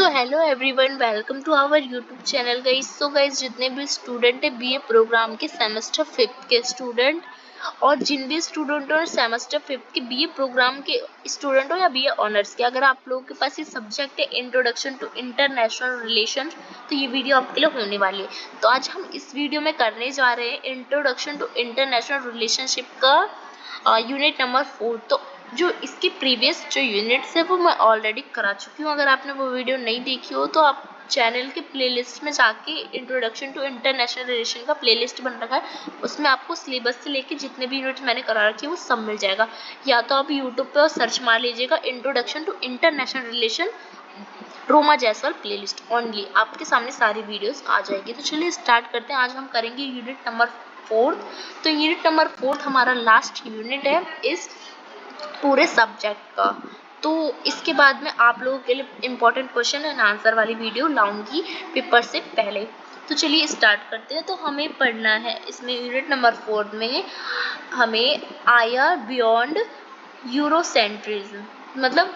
So hello everyone, welcome to our YouTube channel guys. So guys, जितने भी student है BA programme के semester 5 के स्टूडेंट और जिन भी स्टूडेंट हो सेमेस्टर 5 के बीए प्रोग्राम के स्टूडेंट हो या बीए ऑनर्स के, अगर आप लोगों के पास ये सब्जेक्ट है इंट्रोडक्शन टू इंटरनेशनल रिलेशन, तो ये वीडियो आपके लिए होने वाली है। तो आज हम इस वीडियो में करने जा रहे हैं इंट्रोडक्शन टू इंटरनेशनल रिलेशनशिप का यूनिट नंबर 4। तो जो इसके प्रीवियस जो यूनिट्स है वो मैं ऑलरेडी करा चुकी हूँ। अगर आपने वो वीडियो नहीं देखी हो तो आप चैनल के प्लेलिस्ट में जाके इंट्रोडक्शन टू इंटरनेशनल रिलेशन का प्लेलिस्ट बन रखा है, उसमें आपको सिलेबस से लेके जितने भी यूनिट मैंने करा रखे हैं वो सब मिल जाएगा। या तो आप यूट्यूब पे सर्च मार लीजिएगा introduction to international relation Roma Jaiswal playlist, only आपके सामने सारी वीडियोस आ जाएगी। तो चलिए स्टार्ट करते हैं। आज हम करेंगे यूनिट नंबर 4। तो यूनिट नंबर 4 हमारा लास्ट यूनिट है इस पूरे सब्जेक्ट का। तो इसके बाद में आप लोगों के लिए इम्पोर्टेंट क्वेश्चन एंड आंसर वाली वीडियो लाऊंगी पेपर से पहले। तो चलिए स्टार्ट करते हैं। तो हमें पढ़ना है इसमें यूनिट नंबर 4 में हमें आईआर बियॉन्ड यूरोसेंट्रिज्म, मतलब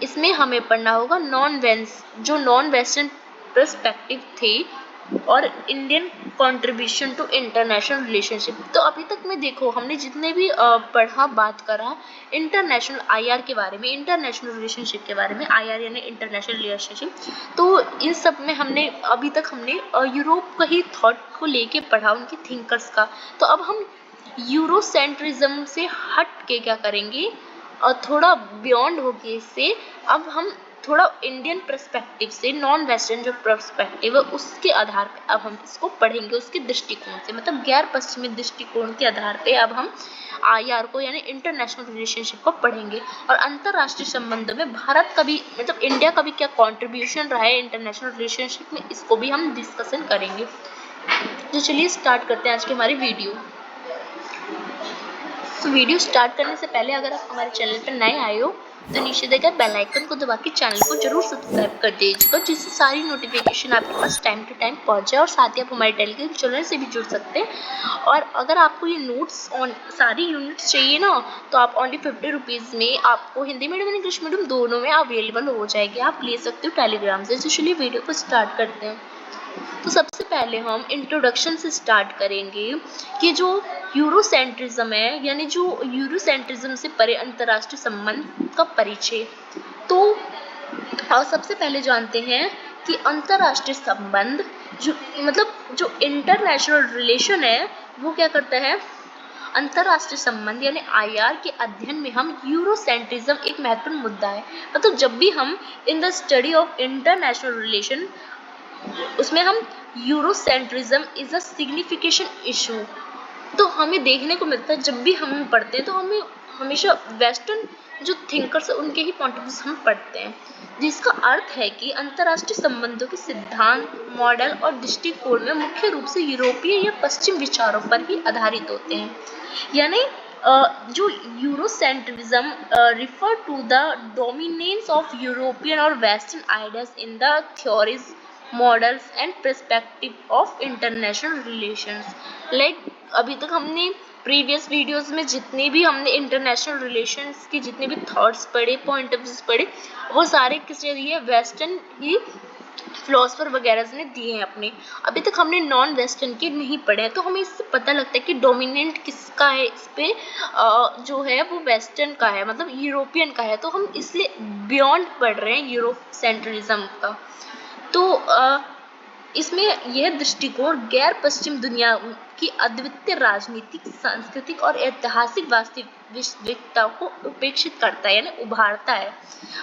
इसमें हमें पढ़ना होगा नॉन वेस्टर्न पर्सपेक्टिव थे और Indian contribution to international relationship. तो अभी तक में देखो हमने जितने भी पढ़ा बात करा इंटरनेशनल आईआर के बारे में, इंटरनेशनल रिलेशनशिप के बारे में, आईआर यानी इंटरनेशनल रिलेशनशिप। तो इन सब में हमने अभी तक हमने यूरोप का ही थॉट को लेके पढ़ा, उनके थिंकर्स का। तो अब हम यूरोसेंट्रिज्म से हट के क्या करेंगे और थोड़ा बियॉन्ड होके इससे अब हम थोड़ा इंडियन पर्सपेक्टिव से, नॉन वेस्टर्न जो पर्सपेक्टिव है उसके आधार पे अब हम इसको पढ़ेंगे, उसके दृष्टिकोण से, मतलब गैर पश्चिमी दृष्टिकोण के आधार पे अब हम आईआर को यानी इंटरनेशनल रिलेशनशिप को पढ़ेंगे। और अंतरराष्ट्रीय संबंधों में भारत का भी, मतलब इंडिया का भी क्या कॉन्ट्रीब्यूशन रहा है इंटरनेशनल रिलेशनशिप में, इसको भी हम डिस्कशन करेंगे। तो चलिए स्टार्ट करते हैं आज की हमारी वीडियो। तो वीडियो स्टार्ट करने से पहले अगर आप हमारे चैनल पर नए आए हो तो नीचे देखे बेल आइकन को दबा के चैनल को जरूर सब्सक्राइब कर दीजिएगा, जिससे सारी नोटिफिकेशन आपके पास टाइम टू टाइम पहुंच जाए। और साथ ही आप हमारे टेलीग्राम चैनल से भी जुड़ सकते हैं। और अगर आपको ये नोट्स ऑन सारी यूनिट्स चाहिए ना, तो आप ओनली 50 रुपीज़ में आपको हिंदी मीडियम और इंग्लिश मीडियम दोनों में अवेलेबल हो जाएगी, आप ले सकते हो टेलीग्राम से। तो चलिए वीडियो को स्टार्ट करते हैं। तो सबसे पहले हम इंट्रोडक्शन से स्टार्ट करेंगे कि जो यूरोसेंट्रिज्म है, यानी जो यूरोसेंट्रिज्म से परे अंतर्राष्ट्रीय संबंध का परिचय। तो सबसे पहले जानते हैं कि अंतर्राष्ट्रीय संबंध जो, मतलब जो इंटरनेशनल रिलेशन है वो क्या करता है। अंतरराष्ट्रीय संबंध यानी आईआर के अध्ययन में हम यूरोसेंट्रिज्म एक महत्वपूर्ण मुद्दा है। मतलब जब भी हम in the study of international relation, उसमें हम Eurocentrism is a signification issue, तो हमें देखने को मिलता है जब भी हम पढ़ते हैं तो हमें हमेशा वेस्टर्न जो थिंकर्स है उनके ही पॉइंट ऑफ व्यू से हम पढ़ते हैं, जिसका अर्थ है कि अंतर्राष्ट्रीय संबंधों के सिद्धांत, मॉडल और दृष्टिकोण में मुख्य रूप से यूरोपीय या पश्चिम विचारों पर ही आधारित होते हैं। यानी जो Eurocentrism refer to the dominance of European और western ideas in the theories, models and perspective of international relations. Like अभी तक हमने प्रीवियस वीडियोस में जितने भी हमने इंटरनेशनल रिलेशंस के जितने भी थॉट्स पढ़े, पॉइंट ऑफ व्यूज पढ़े, वो सारे किसने दिए, वेस्टर्न ही फिलोसफर वगैरह ने दिए हैं अपने। अभी तक हमने नॉन वेस्टर्न के नहीं पढ़े हैं, तो हमें इससे पता लगता है कि डोमिनेंट किसका है इस पे, जो है वो वेस्टर्न का है, मतलब यूरोपियन का है। तो हम इसलिए बियॉन्ड पढ़ रहे हैं यूरोसेंट्रिज्म का। तो इसमें यह दृष्टिकोण गैर पश्चिम दुनिया की अद्वितीय राजनीतिक, सांस्कृतिक और ऐतिहासिक वास्तविकता को उपेक्षित करता है, यानी उभारता है।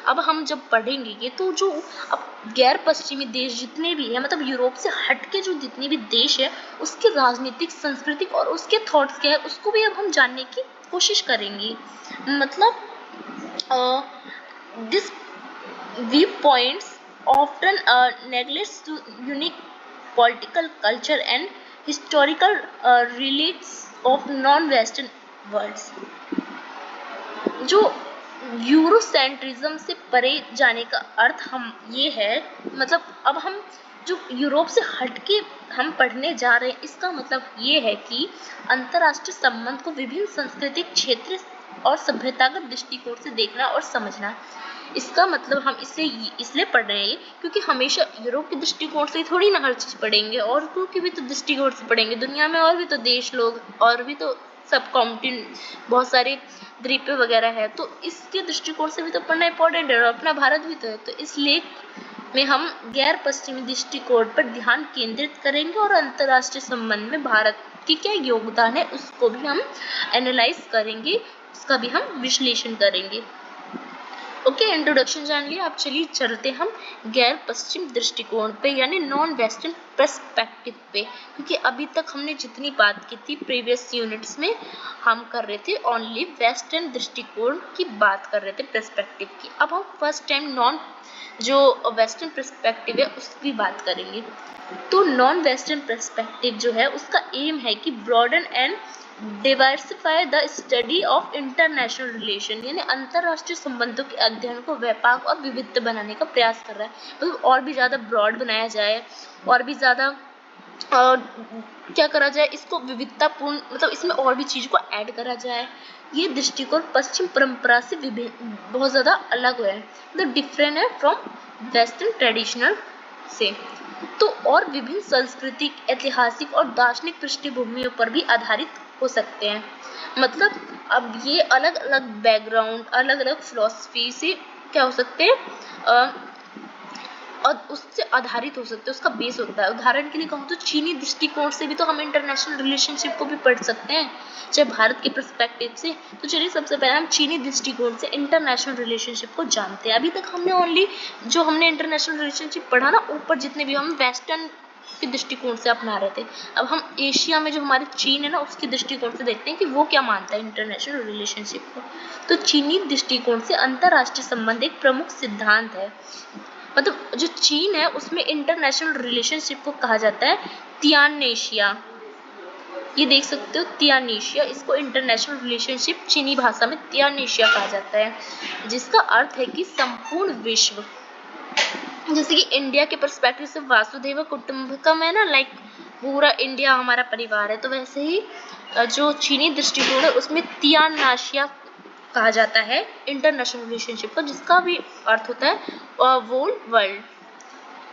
अब हम जब पढ़ेंगे ये, तो जो अब गैर पश्चिमी देश जितने भी हैं, मतलब यूरोप से हटके जो जितने भी देश है, उसके राजनीतिक, सांस्कृतिक और उसके थॉट्स क्या है उसको भी अब हम जानने की कोशिश करेंगे। मतलब this view points often neglects to unique political culture and historical relates of non-western worlds। जो यूरोसेंट्रिज्म से परे जाने का अर्थ हम ये है, मतलब अब हम जो यूरोप से हटके हम पढ़ने जा रहे हैं, इसका मतलब ये है कि अंतर्राष्ट्रीय संबंध को विभिन्न सांस्कृतिक क्षेत्र और सभ्यतागत दृष्टिकोण से देखना और समझना। इसका मतलब हम इसे इसलिए पढ़ रहे हैं क्योंकि हमेशा यूरोप के दृष्टिकोण से थोड़ी ना हर चीज़ पढ़ेंगे, और की भी तो दृष्टिकोण से पढ़ेंगे। दुनिया में और भी तो देश लोग और भी तो सब कॉन्टिनेंट बहुत सारे द्वीप वगैरह है, तो इसके दृष्टिकोण से भी तो पढ़ना इंपॉर्टेंट है, और अपना भारत भी तो है। तो इस लेख में हम गैर पश्चिमी दृष्टिकोण पर ध्यान केंद्रित करेंगे और अंतर्राष्ट्रीय संबंध में भारत की क्या योगदान है उसको भी हम एनालाइज करेंगे, उसका भी हम विश्लेषण करेंगे। ओके, इंट्रोडक्शन जान लिया। आप चलिए चलते हम गैर पश्चिम दृष्टिकोण पे, यानी नॉन वेस्टर्न पर्सपेक्टिव पे, क्योंकि अभी तक हमने जितनी बात की थी प्रीवियस यूनिट्स में हम कर रहे थे ओनली वेस्टर्न दृष्टिकोण की बात कर रहे थे, पर्सपेक्टिव की। अब हम फर्स्ट टाइम नॉन जो वेस्टर्न पर्सपेक्टिव है उसकी बात करेंगे। तो नॉन वेस्टर्न पर्सपेक्टिव जो है उसका एम है कि broaden and diversify the study of international relation, यानी अंतरराष्ट्रीय संबंधों के अध्ययन को व्यापक और विविध बनाने का प्रयास कर रहा है। मतलब और भी ज़्यादा ब्रॉड बनाया जाए, और भी ज़्यादा क्या करा जाए, इसको विविधतापूर्ण, मतलब इसमें और भी चीज़ को ऐड करा जाए। ये दृष्टिकोण पश्चिम परंपरा से बहुत ज़्यादा अलग है, मतलब डिफरेंट है फ्रॉम वेस्टर्न ट्रेडिशनल से। तो और विभिन्न सांस्कृतिक, ऐतिहासिक और दार्शनिक पृष्ठभूमियों पर भी आधारित हो सकते हैं। मतलब अब ये अलग अलग बैकग्राउंड, अलग अलग फिलॉसफी से क्या हो सकते हैं, और उससे आधारित हो सकते हैं, उसका बेस होता है। उदाहरण के लिए कहूँ तो चीनी दृष्टिकोण से भी तो हम इंटरनेशनल रिलेशनशिप को भी पढ़ सकते हैं, चाहे भारत के पर्सपेक्टिव से। तो चलिए सबसे पहले हम चीनी दृष्टिकोण से इंटरनेशनल रिलेशनशिप को जानते हैं। अभी तक हमने ओनली जो हमने इंटरनेशनल रिलेशनशिप पढ़ा ना, ऊपर जितने भी हम वेस्टर्न के दृष्टिकोण से अपना रहे थे। अब हम एशिया में जो हमारे चीन है ना, उसके दृष्टिकोण से देखते हैं कि वो क्या मानता है इंटरनेशनल रिलेशनशिप को। तो चीनी दृष्टिकोण से अंतरराष्ट्रीय संबंध एक प्रमुख सिद्धांत है। मतलब जो चीन है उसमें इंटरनेशनल रिलेशनशिप को कहा जाता है तियानेशिया। ये देख सकते हो तियानेशिया, इसको इंटरनेशनल रिलेशनशिप चीनी भाषा में तियानेशिया कहा जाता है, जिसका अर्थ है कि संपूर्ण विश्व। जैसे कि इंडिया के पर्सपेक्टिव से वासुदेव कुटुंबकम है ना, लाइक पूरा इंडिया हमारा परिवार है, तो वैसे ही जो चीनी दृष्टिकोण है उसमें तियानाशिया कहा जाता है इंटरनेशनल रिलेशनशिप का, जिसका भी अर्थ होता है वर्ल्ड।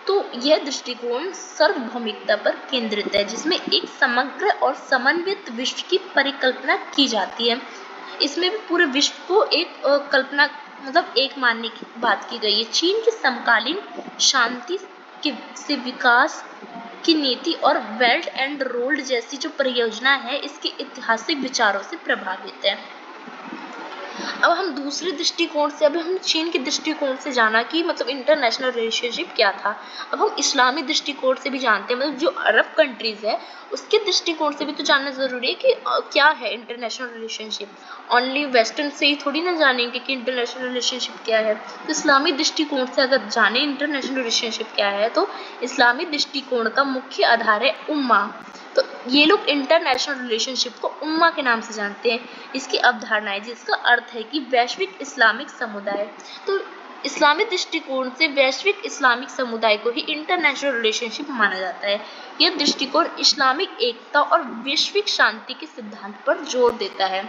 तो यह दृष्टिकोण सार्वभौमिकता पर केंद्रित है, जिसमें एक समग्र और समन्वित विश्व की परिकल्पना की जाती है। इसमें भी पूरे विश्व को एक कल्पना, मतलब एक मानने की बात की गई है। चीन की समकालीन शांति से विकास की नीति और बेल्ट एंड रोड जैसी जो परियोजना है, इसके ऐतिहासिक विचारों से प्रभावित है। अब हम दूसरे दृष्टिकोण से, अभी हमने चीन के दृष्टिकोण से जाना कि मतलब इंटरनेशनल रिलेशनशिप क्या था। अब हम इस्लामी दृष्टिकोण से भी जानते हैं, मतलब जो अरब कंट्रीज है उसके दृष्टिकोण से भी तो जानना जरूरी है कि क्या है इंटरनेशनल रिलेशनशिप। ओनली वेस्टर्न से ही थोड़ी ना जानेंगे कि इंटरनेशनल रिलेशनशिप क्या है। तो इस्लामी दृष्टिकोण से अगर जाने इंटरनेशनल रिलेशनशिप क्या है, तो इस्लामी दृष्टिकोण का मुख्य आधार है उम्मा। तो ये लोग इंटरनेशनल रिलेशनशिप को उम्मा के नाम से जानते हैं। इसकी अवधारणा है जिसका अर्थ है कि वैश्विक इस्लामिक समुदाय। तो इस्लामी दृष्टिकोण से वैश्विक इस्लामिक समुदाय को ही इंटरनेशनल रिलेशनशिप माना जाता है। यह दृष्टिकोण इस्लामिक एकता और वैश्विक शांति के सिद्धांत पर जोर देता है।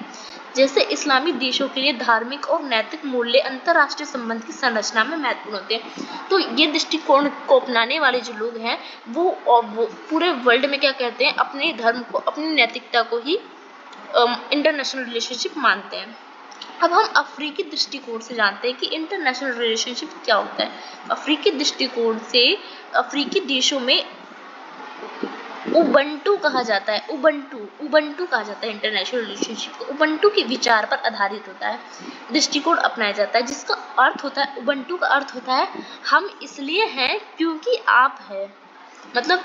जैसे इस्लामी देशों के लिए धार्मिक और नैतिक मूल्य अंतर्राष्ट्रीय संबंध की संरचना में महत्वपूर्ण होते हैं। तो ये दृष्टिकोण को अपनाने वाले जो लोग हैं वो पूरे वर्ल्ड में क्या कहते हैं, अपने धर्म को, अपनी नैतिकता को ही इंटरनेशनल रिलेशनशिप मानते हैं। अब हम अफ्रीकी दृष्टिकोण से जानते हैं कि इंटरनेशनल रिलेशनशिप क्या होता है। अफ्रीकी दृष्टिकोण से अफ्रीकी देशों में उबंटू कहा जाता है, उबंटू कहा जाता है इंटरनेशनल रिलेशनशिप को। उबंटू के विचार पर आधारित होता है, दृष्टिकोण अपनाया जाता है, जिसका अर्थ होता है, उबंटू का अर्थ होता है हम इसलिए हैं क्योंकि आप है। मतलब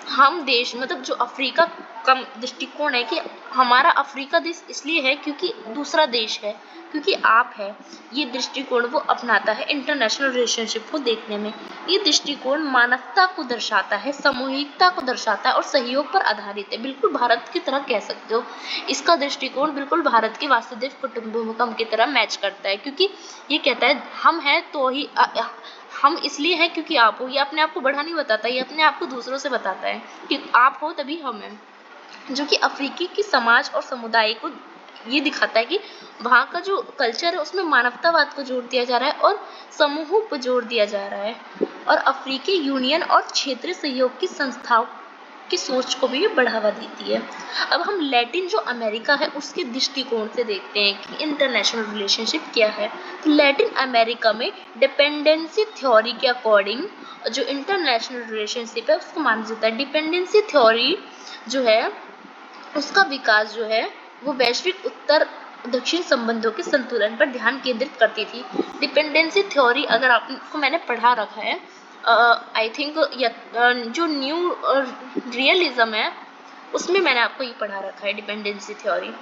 हम देश, मतलब जो अफ्रीका का दृष्टिकोण है कि हमारा अफ्रीका देश इसलिए है क्योंकि दूसरा देश है, क्योंकि आप है। ये दृष्टिकोण वो अपनाता है इंटरनेशनल रिलेशनशिप को देखने में। ये दृष्टिकोण मानवता को दर्शाता है, सामूहिकता को दर्शाता है और सहयोग पर आधारित है। बिल्कुल भारत की तरह कह सकते हो, इसका दृष्टिकोण बिल्कुल भारत के वासुदेव कुटुंबकम की तरह मैच करता है, क्योंकि ये कहता है हम हैं तो ही हम इसलिए हैं क्योंकि आप हो। ये अपने आप को बढ़ा नहीं बताता, ये अपने आप को दूसरों से बताता है कि आप हो तभी हम हैं। जो कि अफ्रीकी की समाज और समुदाय को ये दिखाता है कि वहाँ का जो कल्चर है उसमें मानवतावाद को जोड़ दिया जा रहा है और समूहों पर जोर दिया जा रहा है, और अफ्रीकी यूनियन और क्षेत्रीय सहयोग की संस्थाओं की सोच को भी ये बढ़ावा देती है। अब हम लैटिन जो अमेरिका है उसके दृष्टिकोण से देखते हैं कि इंटरनेशनल रिलेशनशिप क्या है। तो लैटिन अमेरिका में डिपेंडेंसी थ्योरी के अकॉर्डिंग जो इंटरनेशनल रिलेशनशिप है उसको माना जाता है। डिपेंडेंसी थ्योरी जो है उसका विकास जो है वो वैश्विक उत्तर दक्षिण संबंधों के संतुलन पर ध्यान केंद्रित करती थी। डिपेंडेंसी थ्योरी अगर आपको मैंने पढ़ा रखा है, आई थिंक जो न्यू रियलिज्म है उसमें मैंने आपको ये पढ़ा रखा है डिपेंडेंसी थ्योरी।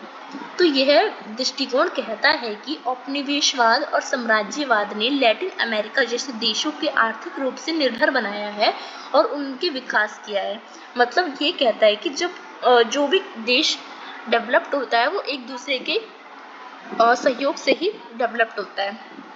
तो यह दृष्टिकोण कहता है कि औपनिवेशवाद और साम्राज्यवाद ने लैटिन अमेरिका जैसे देशों के आर्थिक रूप से निर्भर बनाया है और उनके विकास किया है। मतलब ये कहता है कि जब जो भी देश डेवलप्ड होता है वो एक दूसरे के सहयोग से ही डेवलप्ड होता है।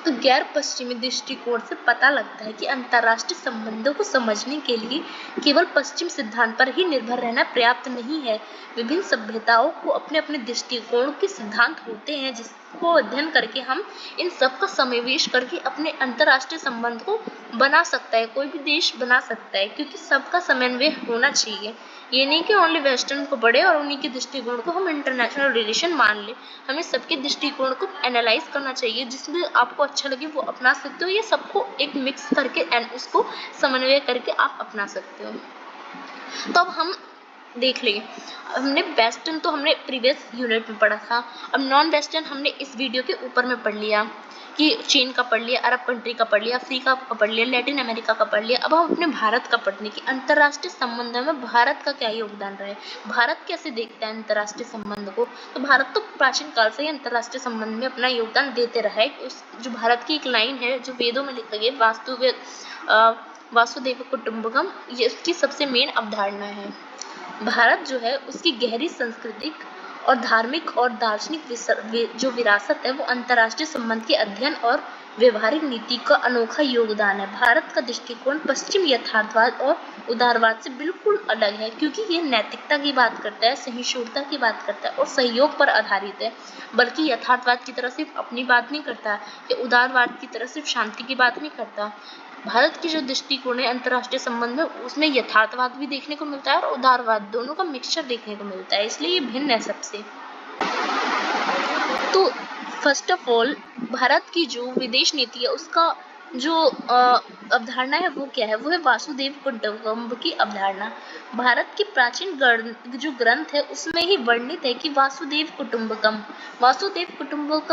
तो गैर पश्चिमी दृष्टिकोण से पता लगता है कि अंतर्राष्ट्रीय संबंधों को समझने के लिए केवल पश्चिम सिद्धांत पर ही निर्भर रहना पर्याप्त नहीं है। विभिन्न सभ्यताओं को अपने अपने दृष्टिकोण के सिद्धांत होते हैं जिसको अध्ययन करके हम इन सब का समावेश करके अपने अंतर्राष्ट्रीय संबंध को बना सकता है, कोई भी देश बना सकता है, क्योंकि सबका समन्वय होना चाहिए। ये नहीं कि ओनली वेस्टर्न को पढ़े और उन्हीं के दृष्टिकोण को हम इंटरनेशनल रिलेशन मान ले। हमें सबके दृष्टिकोण को एनालाइज करना चाहिए, जिसमें आपको अच्छा लगे वो अपना सकते हो, या सबको एक मिक्स करके एंड उसको समन्वय करके आप अपना सकते हो। तो अब हम देख लें, हमने वेस्टर्न तो हमने प्रीवियस यूनिट में पढ़ा था, अब नॉन वेस्टर्न हमने इस वीडियो के ऊपर में पढ़ लिया कि चीन का पढ़ लिया, अरब कंट्री का पढ़ लिया, अफ्रीका का पढ़ लिया, लैटिन अमेरिका का पढ़ लिया। अब हम अपने भारत का पढ़ने की अंतर्राष्ट्रीय संबंधों में भारत का क्या योगदान रहा है, भारत कैसे देखता है अंतर्राष्ट्रीय संबंध को। तो भारत तो प्राचीन काल से ही अंतर्राष्ट्रीय संबंध में अपना योगदान देते रहा है। उस जो भारत की एक लाइन है जो वेदों में लिखा गया वासुदेव कुटुंबकम, ये उसकी सबसे मेन अवधारणा है। भारत जो है उसकी गहरी सांस्कृतिक और धार्मिक और दार्शनिक जो विरासत है वो अंतर्राष्ट्रीय संबंध के अध्ययन और व्यवहारिक नीति का अनोखा योगदान है। भारत का दृष्टिकोण पश्चिम यथार्थवाद और उदारवाद से बिल्कुल अलग है, क्योंकि ये नैतिकता की बात करता है, सहिष्णुता की बात करता है और सहयोग पर आधारित है, बल्कि यथार्थवाद की तरह सिर्फ अपनी बात नहीं करता या उदारवाद की तरह सिर्फ शांति की बात नहीं करता। भारत की जो दृष्टिकोण है अंतर्राष्ट्रीय संबंध में उसमें यथार्थवाद भी देखने को मिलता है और उदारवाद, दोनों का मिक्सचर देखने को मिलता है, इसलिए ये भिन्न है सबसे। तो फर्स्ट ऑफ ऑल भारत की जो विदेश नीति है उसका जो अवधारणा है वो क्या है, वो है वासुदेव कुटुंबकम की अवधारणा। भारत के प्राचीन जो ग्रंथ है उसमें ही वर्णित है कि वासुदेव कुटुंबकम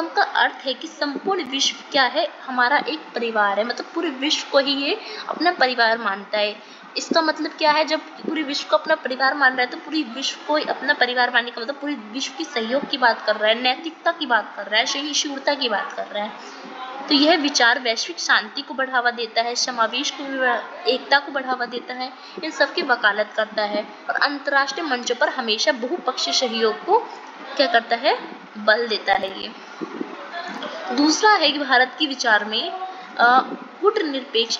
का अर्थ है कि संपूर्ण विश्व क्या है, हमारा एक परिवार है, मतलब पूरे विश्व को ही ये अपना परिवार मानता है। इसका मतलब क्या है, जब पूरे विश्व को अपना परिवार मान रहा है तो पूरी विश्व को अपना परिवार मानने का मतलब पूरे विश्व की सहयोग की बात कर रहा है, नैतिकता की बात कर रहा है, सहिष्णुता की बात कर रहा है। तो यह विचार वैश्विक शांति को बढ़ावा देता है, समावेश को, एकता को बढ़ावा देता है, इन सब की वकालत करता है और अंतर्राष्ट्रीय मंचों पर हमेशा बहुपक्षीय सहयोग को क्या करता है, बल देता है। ये दूसरा है कि भारत के विचार में गुटनिरपेक्ष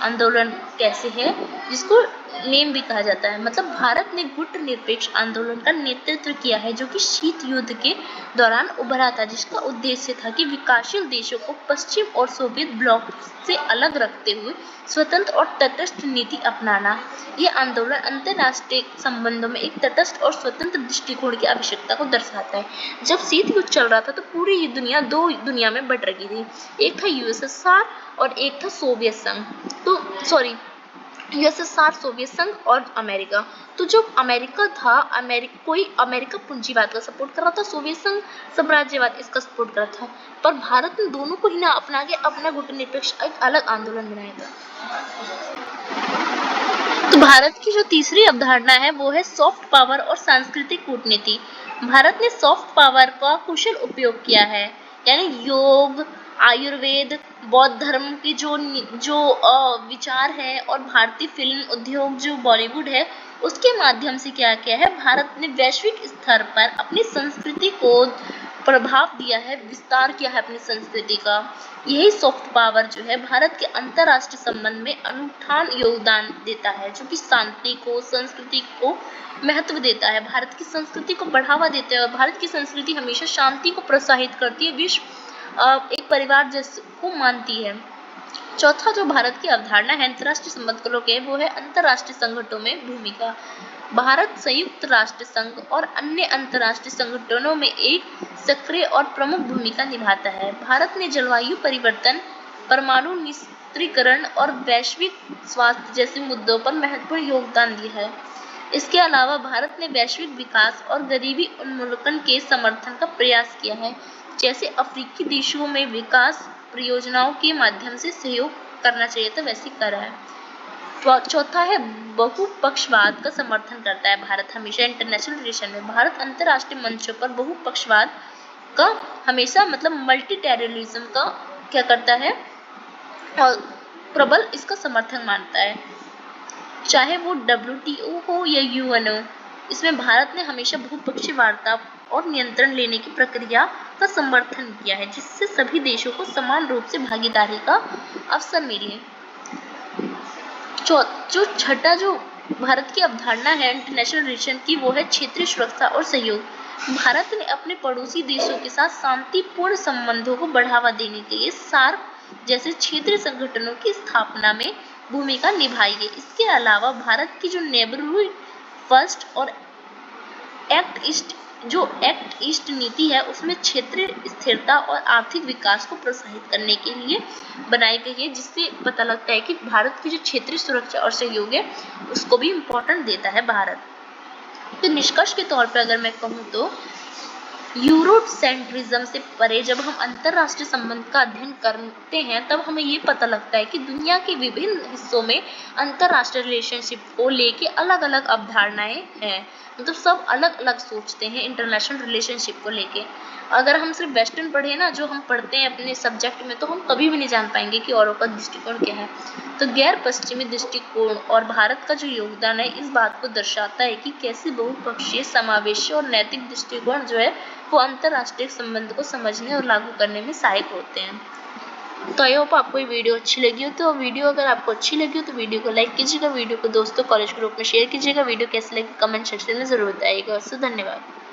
आंदोलन कैसे है, जिसको नेम भी कहा जाता है, मतलब भारत ने गुटनिरपेक्ष आंदोलन का नेतृत्व किया है जो कि शीत युद्ध के दौरान उभरा था, जिसका उद्देश्य था कि विकासशील देशों को पश्चिम और सोवियत ब्लॉक से अलग रखते हुए स्वतंत्र और तटस्थ नीति अपनाना। यह आंदोलन अंतर्राष्ट्रीय संबंधों में एक तटस्थ और स्वतंत्र दृष्टिकोण की आवश्यकता को दर्शाता है। जब शीत युद्ध चल रहा था तो पूरी ये दुनिया दो दुनिया में बट रही थी, एक था यूएसएसआर और एक था सोवियत संघ। तो यूएसएसआर, सोवियत संघ और अमेरिका। तो जो अमेरिका था, अमेरिका पूंजीवाद का सपोर्ट कर रहा था, सोवियत संघ साम्राज्यवाद इसका सपोर्ट कर रहा था, पर भारत ने दोनों को ही ना अपना के अपना गुटनिरपेक्ष एक अलग आंदोलन बनाया था। तो भारत की जो तीसरी अवधारणा है वो है सॉफ्ट पावर और सांस्कृतिक कूटनीति। भारत ने सॉफ्ट पावर का कुशल उपयोग किया है, यानी योग, आयुर्वेद, बौद्ध धर्म की जो विचार है और भारतीय फिल्म उद्योग जो बॉलीवुड है उसके माध्यम से क्या किया है, भारत ने वैश्विक स्तर पर अपनी संस्कृति को प्रभाव दिया है, विस्तार किया है अपनी संस्कृति का। यही सॉफ्ट पावर जो है भारत के अंतर्राष्ट्रीय संबंध में अनूठा योगदान देता है, जो कि शांति को, संस्कृति को महत्व देता है, भारत की संस्कृति को बढ़ावा देता है। भारत की संस्कृति हमेशा शांति को प्रोत्साहित करती है, विश्व एक परिवार जैसे को मानती है। चौथा जो भारत की अवधारणा है अंतर्राष्ट्रीय संबंध को लेकर, वो है अंतर्राष्ट्रीय संगठनों में भूमिका। भारत संयुक्त राष्ट्र संघ और अन्य अंतर्राष्ट्रीय संगठनों में एक सक्रिय और प्रमुख भूमिका निभाता है। भारत ने जलवायु परिवर्तन, परमाणु निरस्त्रीकरण और वैश्विक स्वास्थ्य जैसे मुद्दों पर महत्वपूर्ण योगदान दिया है। इसके अलावा भारत ने वैश्विक विकास और गरीबी उन्मूलन के समर्थन का प्रयास किया है, जैसे अफ्रीकी देशों में विकास परियोजनाओं के माध्यम से सहयोग करना चाहिए था, वैसे करा है। चौथा है बहुपक्षवाद का समर्थन करता है भारत हमेशा इंटरनेशनल रिलेशन में। भारत अंतर्राष्ट्रीय मंचों पर बहुपक्षवाद का हमेशा मतलब मल्टीटेररिज्म का क्या करता है और प्रबल इसका समर्थन मानता है, चाहे वो WTO हो या UN हो। इसमें भारत ने हमेशा बहुपक्षीय वार्ता और नियंत्रण लेने की प्रक्रिया का समर्थन किया है, जिससे सभी देशों को समान रूप से भागीदारी का अवसर मिले। जो छठा जो भारत की अवधारणा है इंटरनेशनल रिलेशन की, वो है क्षेत्रीय सुरक्षा और सहयोग। भारत ने अपने पड़ोसी देशों के साथ शांतिपूर्ण संबंधों को बढ़ावा देने के लिए सार्क जैसे क्षेत्रीय संगठनों की स्थापना में भूमिका निभाई है। इसके अलावा भारत की जो नेबरहुड फर्स्ट और एक्ट ईस्ट नीति है, उसमें क्षेत्रीय स्थिरता और आर्थिक विकास को प्रोत्साहित करने के लिए बनाई गई है, जिससे पता लगता है कि भारत की जो क्षेत्रीय सुरक्षा और सहयोग है उसको भी इम्पोर्टेंट देता है भारत। तो निष्कर्ष के तौर पर अगर मैं कहूँ तो यूरोसेंट्रिज्म से परे जब हम अंतर्राष्ट्रीय संबंध का अध्ययन करते हैं, तब हमें ये पता लगता है कि दुनिया के विभिन्न हिस्सों में अंतर्राष्ट्रीय रिलेशनशिप को लेके अलग अलग अवधारणाएं हैं, मतलब सब अलग अलग सोचते हैं इंटरनेशनल रिलेशनशिप को लेके। अगर हम सिर्फ वेस्टर्न पढ़े ना, जो हम पढ़ते हैं अपने सब्जेक्ट में, तो हम कभी भी नहीं जान पाएंगे कि औरों का दृष्टिकोण क्या है। तो गैर पश्चिमी दृष्टिकोण और भारत का जो योगदान है इस बात को दर्शाता है कि कैसे बहुपक्षीय, समावेशी और नैतिक दृष्टिकोण जो है वो अंतर्राष्ट्रीय संबंध को समझने और लागू करने में सहायक होते हैं। तो आई होप आपको ये वीडियो अच्छी लगी हो। तो वीडियो अगर आपको अच्छी लगी हो तो वीडियो को लाइक कीजिएगा, वीडियो को दोस्तों कॉलेज ग्रुप में शेयर कीजिएगा। वीडियो कैसी लगी कमेंट सेक्शन में जरूर बताइएगा। धन्यवाद।